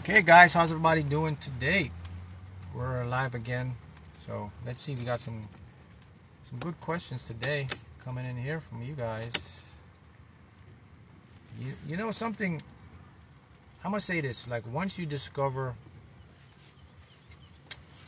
Okay, guys, how's everybody doing today? We're live again, so let's see. We got some good questions today coming in here from you guys. You know something? I'm gonna say this: like once you discover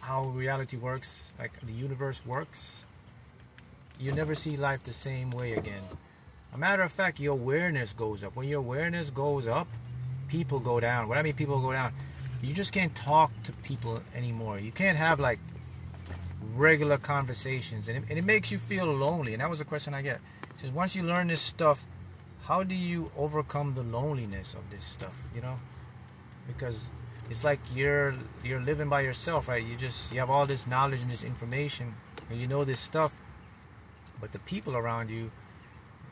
how reality works, like the universe works, you never see life the same way again. A matter of fact, your awareness goes up. When your awareness goes up, people go down. What I mean, people go down. You just can't talk to people anymore. You can't have like regular conversations, and it makes you feel lonely. And that was a question I get. It says, once you learn this stuff, how do you overcome the loneliness of this stuff? Because it's like you're living by yourself, right? You have all this knowledge and this information, and you know this stuff, but the people around you,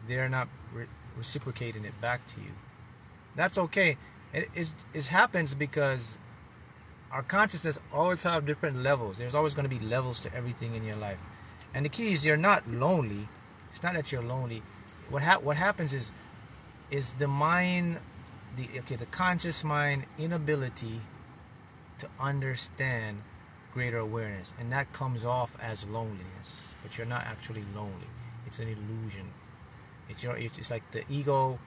they're not reciprocating it back to you. That's okay. It happens because our consciousness always have different levels. There's always going to be levels to everything in your life. And the key is you're not lonely. It's not that you're lonely. What happens is the mind, the conscious mind inability to understand greater awareness, and that comes off as loneliness. But you're not actually lonely. It's an illusion. It's like the ego.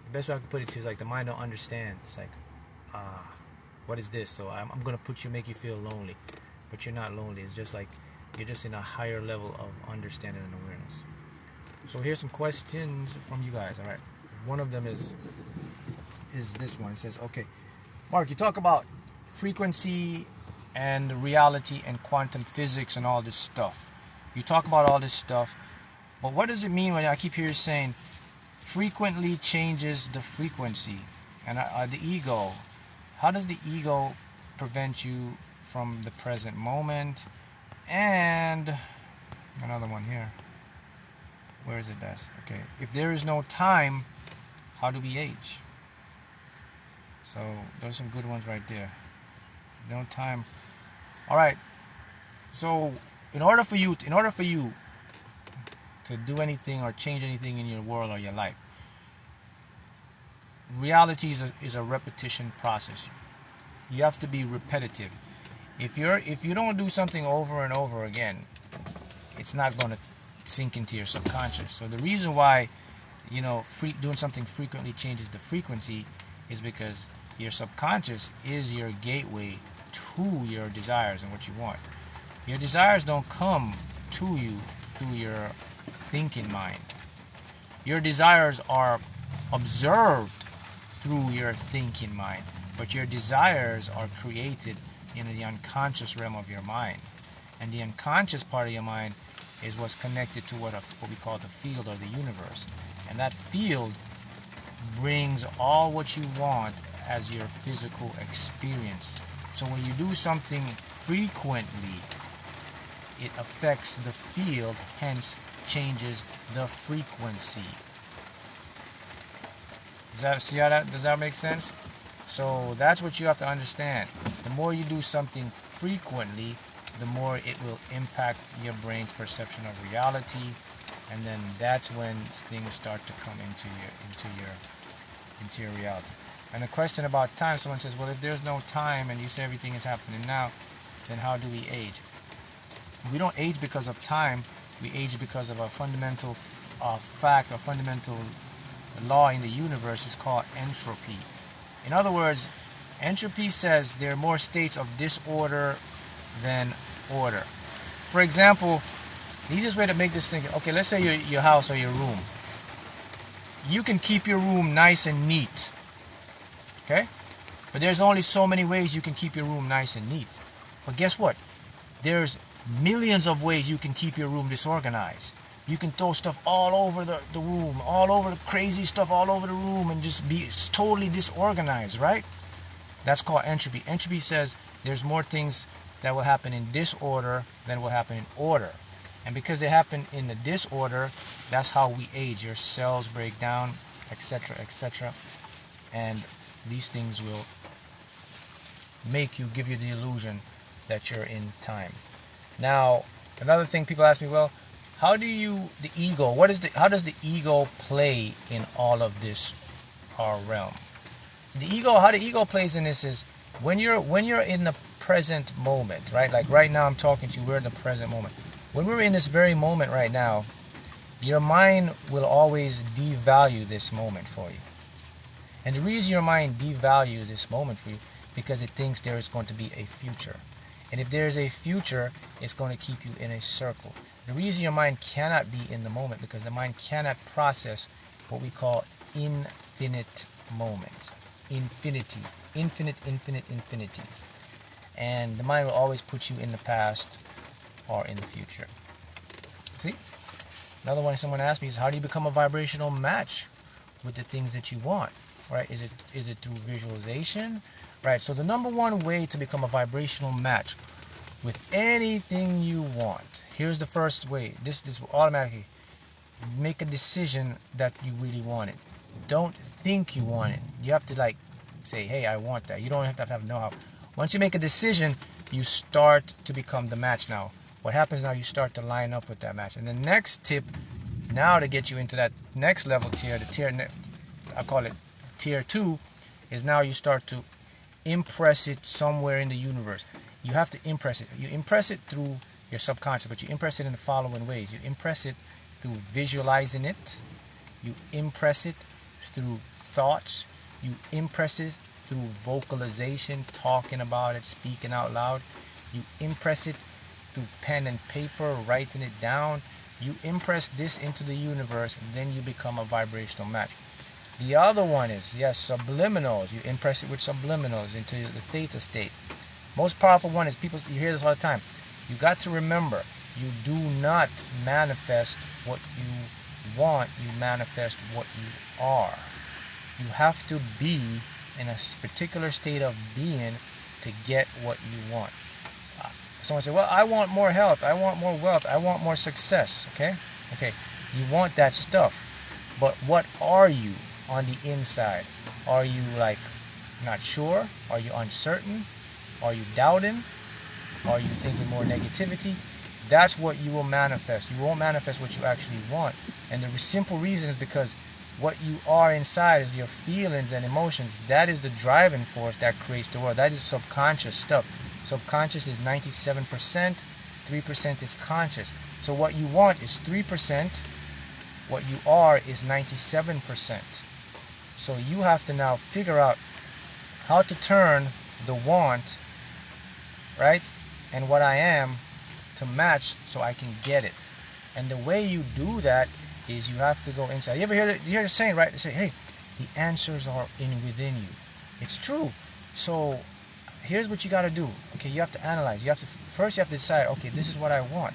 The best way I can put it to is like the mind don't understand. It's like, what is this? So I'm gonna make you feel lonely, but you're not lonely. It's just like you're just in a higher level of understanding and awareness. So here's some questions from you guys. All right, one of them is this one. It says, okay, Mark, you talk about frequency and reality and quantum physics and all this stuff. You talk about all this stuff, but what does it mean when I keep hearing you saying frequently changes the frequency and the ego? How does the ego prevent you from the present moment? And another one here. Where is it best? Okay. If there is no time, how do we age? So those are some good ones right there. No time. All right. So in order for you to do anything or change anything in your world or your life, reality is a repetition process. You have to be repetitive. If you don't do something over and over again, it's not going to sink into your subconscious. So the reason why doing something frequently changes the frequency is because your subconscious is your gateway to your desires and what you want. Your desires don't come to you through your thinking mind. Your desires are observed through your thinking mind, but your desires are created in the unconscious realm of your mind. And the unconscious part of your mind is what's connected to what we call the field or the universe. And that field brings all what you want as your physical experience. So when you do something frequently, it affects the field, hence changes the frequency. Does that make sense? So that's what you have to understand. The more you do something frequently, the more it will impact your brain's perception of reality, and then that's when things start to come into your reality. And the question about time, someone says, well, if there's no time and you say everything is happening now, then how do we age? We don't age because of time. We age because of a fundamental fact, a fundamental law in the universe is called entropy. In other words, entropy says there are more states of disorder than order. For example, the easiest way to make this thing, okay, let's say your house or your room. You can keep your room nice and neat, okay? But there's only so many ways you can keep your room nice and neat. But guess what? There's millions of ways you can keep your room disorganized. You can throw stuff all over the room, all over the crazy stuff all over the room, and just be totally disorganized, right? That's called entropy. Entropy says there's more things that will happen in disorder than will happen in order. And because they happen in the disorder, that's how we age. Your cells break down, etc., etc. And these things will give you the illusion that you're in time. Now, another thing people ask me, well, how does the ego play in all of this realm? The ego, how the ego plays in this is when you're in the present moment, right? Like right now I'm talking to you, we're in the present moment. When we're in this very moment right now, your mind will always devalue this moment for you. And the reason your mind devalues this moment for you, because it thinks there is going to be a future. And if there is a future, it's going to keep you in a circle. The reason your mind cannot be in the moment, because the mind cannot process what we call infinite moments. Infinity. Infinite, infinite, infinity. And the mind will always put you in the past or in the future. See? Another one someone asked me is, how do you become a vibrational match with the things that you want? Right? Is it through visualization? Right. So the number one way to become a vibrational match with anything you want. Here's the first way. This will automatically make a decision that you really want it. Don't think you want it. You have to like say, hey, I want that. You don't have to have know-how. Once you make a decision, you start to become the match now. What happens now, you start to line up with that match. And the next tip now to get you into that next level tier, I call it tier 2, is now you start to impress it somewhere in the universe. You have to impress it. You impress it through your subconscious, but you impress it in the following ways. You impress it through visualizing it. You impress it through thoughts. You impress it through vocalization, talking about it, speaking out loud. You impress it through pen and paper, writing it down. You impress this into the universe, and then you become a vibrational match. The other one is, yes, subliminals. You impress it with subliminals into the theta state. Most powerful one is, people, you hear this all the time. You got to remember, you do not manifest what you want, you manifest what you are. You have to be in a particular state of being to get what you want. Someone said, well, I want more health, I want more wealth, I want more success. Okay, you want that stuff, but what are you on the inside? Are you like not sure? Are you uncertain? Are you doubting? Are you thinking more negativity? That's what you will manifest. You won't manifest what you actually want. And the simple reason is because what you are inside is your feelings and emotions. That is the driving force that creates the world. That is subconscious stuff. Subconscious is 97%, 3% is conscious. So what you want is 3%, what you are is 97%. So you have to now figure out how to turn the want, right, and what I am to match so I can get it. And the way you do that is you have to go inside. You ever hear the saying, right? They say, hey, the answers are within you. It's true. So here's what you got to do. Okay, you have to analyze. First you have to decide, okay, this is what I want.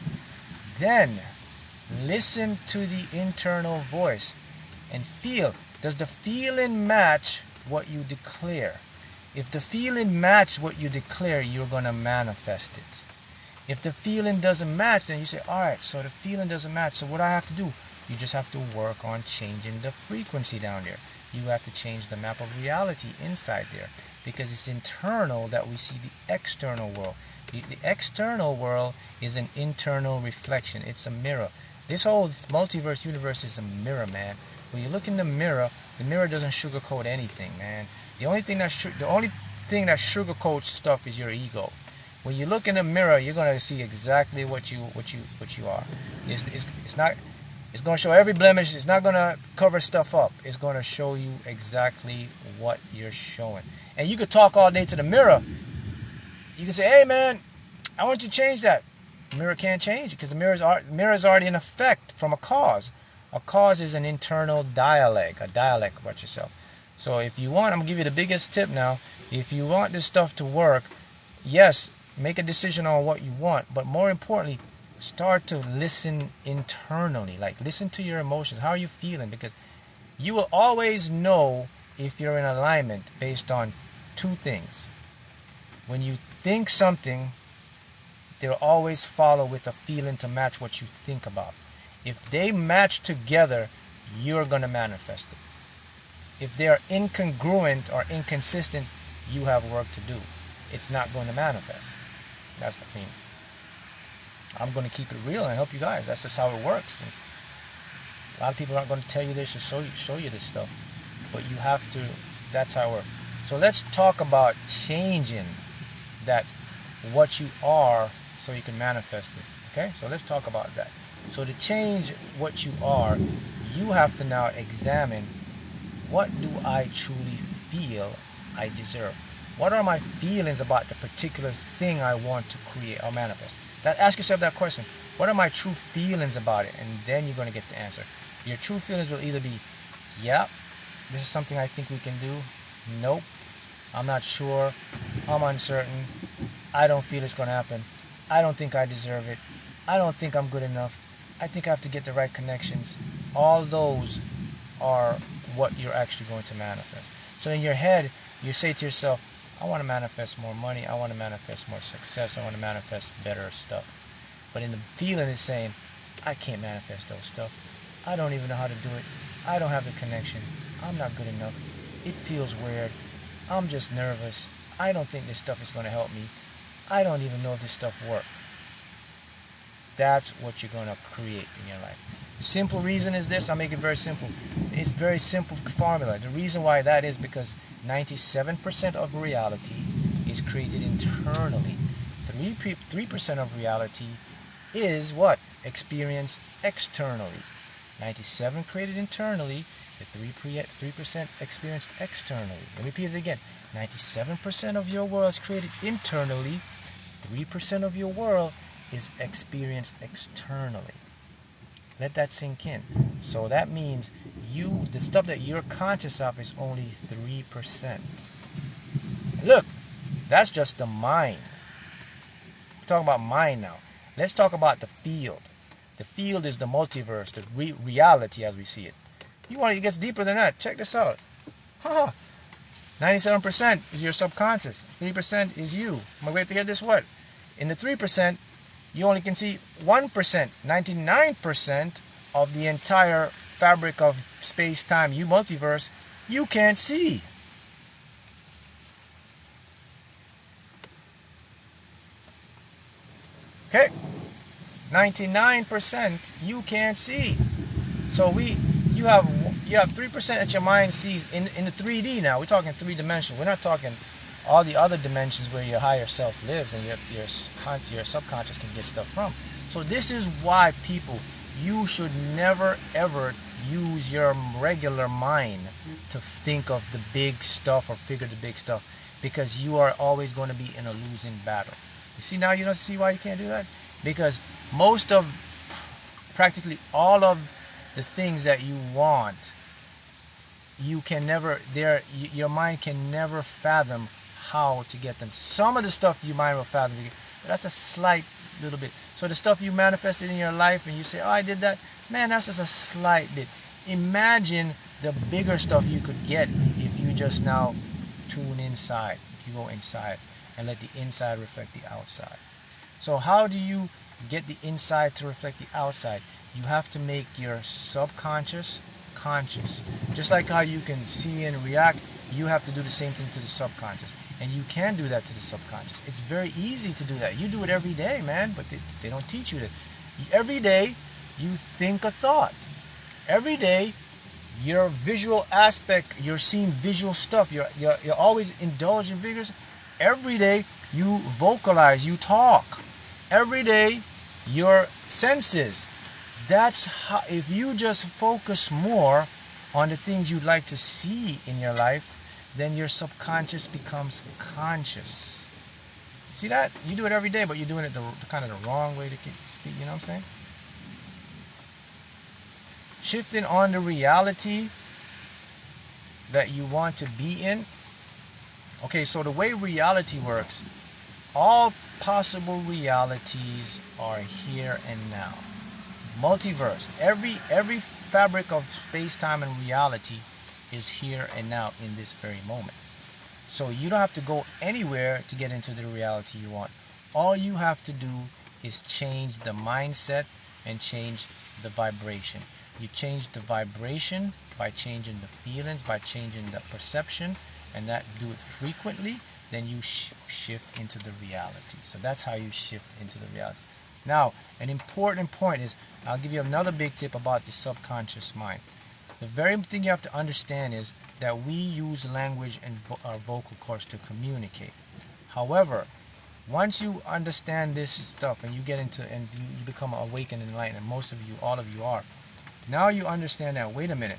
Then listen to the internal voice and feel. Does the feeling match what you declare? If the feeling match what you declare, you're going to manifest it. If the feeling doesn't match, then you say, all right, so the feeling doesn't match. So what I have to do? You just have to work on changing the frequency down there. You have to change the map of reality inside there, because it's internal that we see the external world. The external world is an internal reflection. It's a mirror. This whole multiverse universe is a mirror, man. When you look in the mirror doesn't sugarcoat anything, man. The only thing that sugarcoats stuff is your ego. When you look in the mirror, you're gonna see exactly what you are. It's gonna show every blemish. It's not gonna cover stuff up. It's gonna show you exactly what you're showing. And you could talk all day to the mirror. You can say, "Hey, man, I want you to change that." The mirror can't change it because the mirror is already in effect from a cause. A cause is an internal dialect, a dialect about yourself. So if you want, I'm gonna give you the biggest tip now. If you want this stuff to work, yes, make a decision on what you want, but more importantly, start to listen internally. Like, listen to your emotions. How are you feeling? Because you will always know if you're in alignment based on two things. When you think something, they'll always follow with a feeling to match what you think about. If they match together, you're going to manifest it. If they are incongruent or inconsistent, you have work to do. It's not going to manifest. That's the thing. I'm going to keep it real and help you guys. That's just how it works. And a lot of people aren't going to tell you this or show you this stuff. But you have to, that's how it works. So let's talk about changing that, what you are, so you can manifest it. Okay, so let's talk about that. So to change what you are, you have to now examine, what do I truly feel I deserve? What are my feelings about the particular thing I want to create or manifest? Ask yourself that question. What are my true feelings about it? And then you're going to get the answer. Your true feelings will either be, yeah, this is something I think we can do. Nope, I'm not sure. I'm uncertain. I don't feel it's going to happen. I don't think I deserve it. I don't think I'm good enough. I think I have to get the right connections. All those are what you're actually going to manifest. So in your head, you say to yourself, I want to manifest more money. I want to manifest more success. I want to manifest better stuff. But in the feeling, it's saying, I can't manifest those stuff. I don't even know how to do it. I don't have the connection. I'm not good enough. It feels weird. I'm just nervous. I don't think this stuff is going to help me. I don't even know if this stuff works. That's what you're going to create in your life. The simple reason is this. I'll make it very simple. It's a very simple formula. The reason why that is because 97% of reality is created internally. 3% of reality is what? Experienced externally. 97 created internally, the 3% experienced externally. Let me repeat it again. 97% of your world is created internally. 3% of your world is experienced externally. Let that sink in. So that means the stuff that you're conscious of is only 3%. Look, that's just the mind. We're talking about mind now. Let's talk about the field. The field is the multiverse, the reality as we see it. It gets deeper than that. Check this out. 97% is your subconscious. 3% is you. My way to get this what? In the 3%, you only can see 1%. 99% of the entire fabric of space-time, you multiverse, you can't see. Okay? 99% you can't see. So you have 3% that your mind sees in the 3D now. We're talking 3 dimensions. We're not talking all the other dimensions where your higher self lives and your subconscious can get stuff from. So this is why you should never ever use your regular mind to think of the big stuff or figure the big stuff, because you are always going to be in a losing battle. You see now, you don't see why you can't do that? Because practically all of the things that you want, your mind can never fathom how to get them. Some of the stuff your mind will fathom, but that's a slight little bit. So the stuff you manifested in your life and you say, oh, I did that, man, that's just a slight bit. Imagine the bigger stuff you could get if you just now tune inside, if you go inside and let the inside reflect the outside. So how do you get the inside to reflect the outside? You have to make your subconscious conscious. Just like how you can see and react, you have to do the same thing to the subconscious. And you can do that to the subconscious. It's very easy to do that. You do it every day, man, but they don't teach you that. Every day, you think a thought. Every day, your visual aspect, you're seeing visual stuff. You're always indulging vigorous. Every day, you vocalize, you talk. Every day, your senses. That's how, if you just focus more on the things you'd like to see in your life, then your subconscious becomes conscious. See that? You do it every day, but you're doing it the kind of the wrong way to speak, you know what I'm saying? Shifting on the reality that you want to be in. Okay, so the way reality works, all possible realities are here and now. Multiverse. Every fabric of space-time and reality is here and now in this very moment. So you don't have to go anywhere to get into the reality you want. All you have to do is change the mindset and change the vibration. You change the vibration by changing the feelings, by changing the perception, and do it frequently, then you shift into the reality. So that's how you shift into the reality. Now, an important point is, I'll give you another big tip about the subconscious mind. The very thing you have to understand is that we use language and our vocal cords to communicate. However, once you understand this stuff and you get into and you become awakened and enlightened, and most of you, all of you are, now you understand that, wait a minute,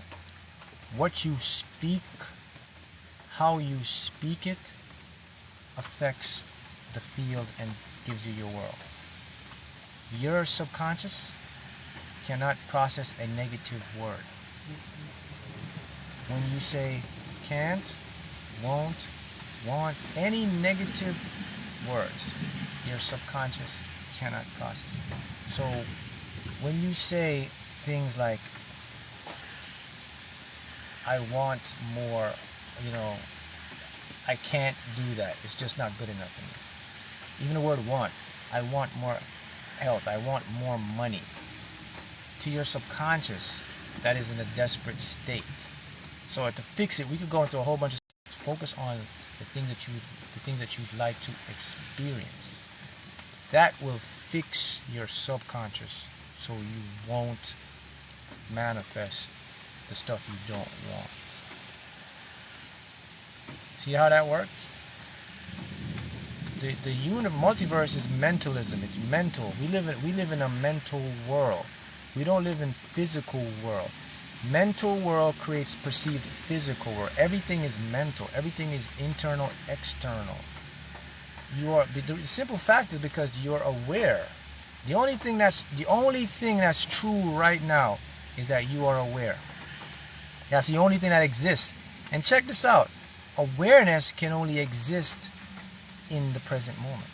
what you speak, how you speak it, affects the field and gives you your world. Your subconscious cannot process a negative word. When you say can't, won't, want, any negative words, your subconscious cannot process it. So when you say things like, I want more, I can't do that, it's just not good enough for me. Even the word want, I want more health, I want more money. To your subconscious, that is in a desperate state. So to fix it, we could go into a whole bunch of focus on the things that you'd like to experience. That will fix your subconscious so you won't manifest the stuff you don't want. See how that works? The multiverse is mentalism. It's mental. We live in a mental world. We don't live in physical world. Mental world creates perceived physical world. Everything is mental. Everything is internal, external. The simple fact is because you're aware. The only thing that's true right now is that you are aware. That's the only thing that exists. And check this out. Awareness can only exist in the present moment.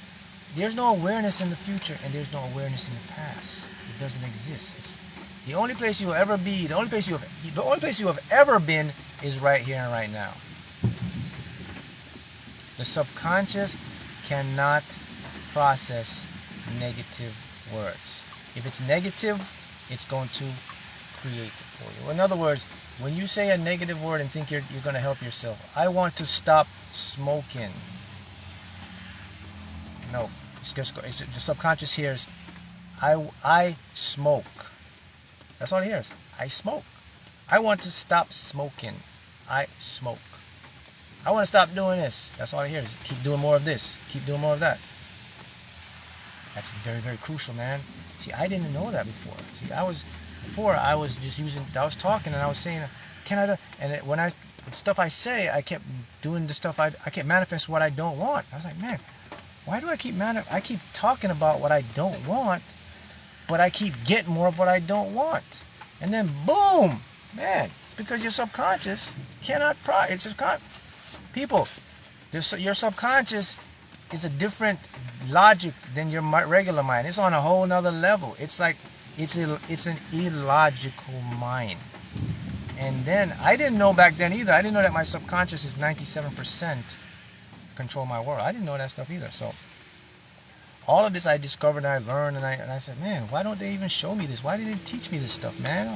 There's no awareness in the future, and there's no awareness in the past. It doesn't exist. It's the only place you will ever be. The only place you have ever been is right here and right now. The subconscious cannot process negative words. If it's negative, it's going to create it for you. In other words, when you say a negative word and think you're going to help yourself, I want to stop smoking. No, the subconscious hears, I smoke. That's all it hears. I smoke. I want to stop smoking. I smoke. I want to stop doing this. That's all it hears. Keep doing more of this. Keep doing more of that. That's very, very crucial, man. See, I didn't know that before. See, I was talking and I was saying, when the stuff I say, I kept doing the stuff I kept manifest what I don't want. I was like, man, why do I keep talking about what I don't want, but I keep getting more of what I don't want? And then boom, man, it's because your subconscious cannot people, your subconscious is a different logic than your regular mind. It's on a whole nother level. It's like it's an illogical mind. And then I didn't know back then either. I didn't know that my subconscious is 97% control my world. I didn't know that stuff either. So all of this I discovered and I learned, and I said, man, why don't they even show me this? Why didn't they teach me this stuff, man?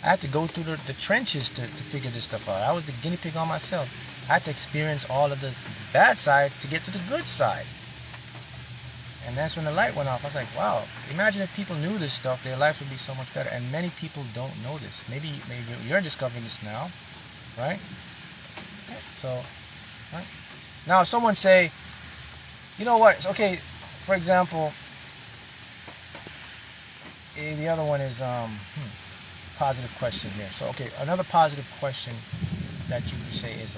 I had to go through the trenches to figure this stuff out. I was the guinea pig on myself. I had to experience all of the bad side to get to the good side. And that's when the light went off. I was like, wow, imagine if people knew this stuff, their life would be so much better. And many people don't know this. Maybe you're discovering this now, right? So, right? Now, someone say, you know what? It's okay. For example, the other one is positive question here. So, okay, another positive question that you say is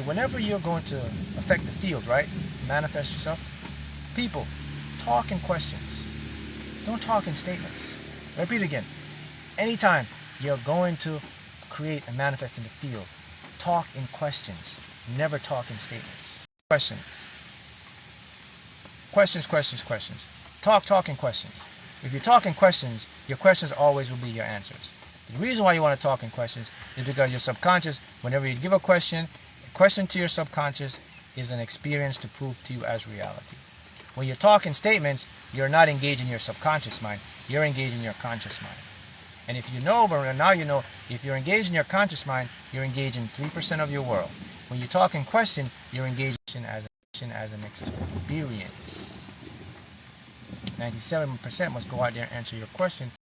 whenever you're going to affect the field, right? Manifest yourself. People, talk in questions. Don't talk in statements. Repeat again. Anytime you're going to create and manifest in the field, talk in questions. Never talk in statements. Questions. Talk in questions. If you talk in questions, your questions always will be your answers. The reason why you want to talk in questions is because your subconscious, whenever you give a question to your subconscious is an experience to prove to you as reality. When you're talking statements, you're not engaging your subconscious mind. You're engaging your conscious mind. And if you know, but now you know, if you're engaged in your conscious mind, you're engaging 3% of your world. When you talk in question, you're engaging as an experience. 97% must go out there and answer your question.